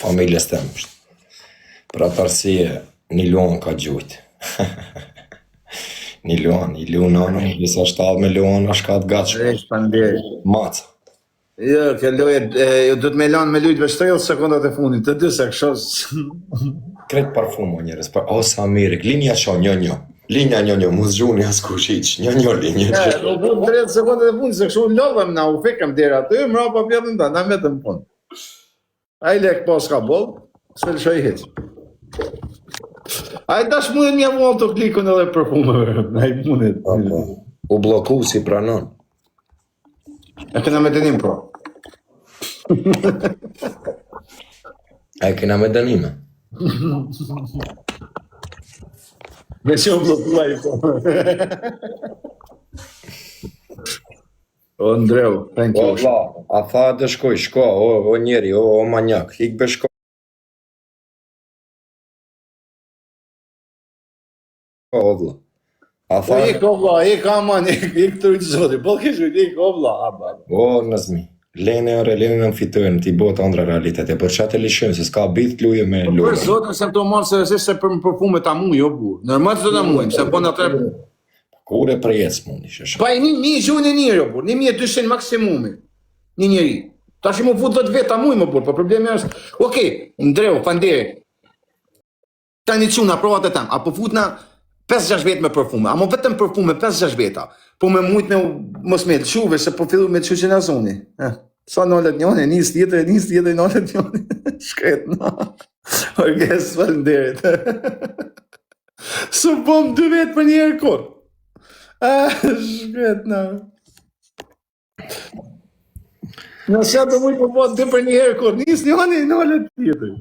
familjes tem është. Për atë arsye, një luan ka gjujt. Një luan, i luan anë, disa 7 me luan, është ka të gatshme. Maca. Jo, kjo loje, ju du të me lanë me lujtë veç 30 sekundat e fundit, të dy se këshos... Kretë parfumo njërës, o sa mirë, linja qo, një. Linja një, mos gjuni as kushiq, një linja. U bu 30 sekundat e fundit, se këshu lodhem na, u fekëm dera aty, mra pa pjetën ta, na metëm punë. A i lek pas ka bol, s'pe lëshoj hiq. A i dash mundet mja mu autoklikun edhe parfumeve, a i mundet. U bloku si pranon. E këna me dënim, pro. E këna me dënime. Me që u blokua i po. O, Ndreu, thank you. A tha të shko, o njeri, o manjak, hik be shko. O, vla. A tha... Ik, o, vla, ik, aman, ik të rujtë zoti, po këshu, ik, o, vla, aba. O, nëzmi. Lene në fitojnë, t'i botë andra realitete, për që atë lishëm, se s'ka bitë t'luje me lujë. Për zotën se më të malë se për më përfume ta mu, jo bu. Normal të ta mujmë, se po në të... Kure për jetës mundi, shëshë. Pa i një gjuhën e njërë, jo bu, 1200 maksimumi, një njëri. Ta shi mu fut 10 vetë ta mujmë, bu, po problemi është... Okej, Ndreu, Fanderi, ta një quna, provat e tem, apo fut na 5-6 vetë me përfume, amo vetëm përfume 5-6 veta, po me mujtë me mos me të shuve, se po fillu me të shuqen azoni. Sa nallet njone, nis tjetër, nallet njone. Shkret, na. Orges, falenderit. Së bom 2 vetë për njerë kur. Shkret, na. Nëse të mujtë po 2 për njerë kur, nis njone, nallet tjetër.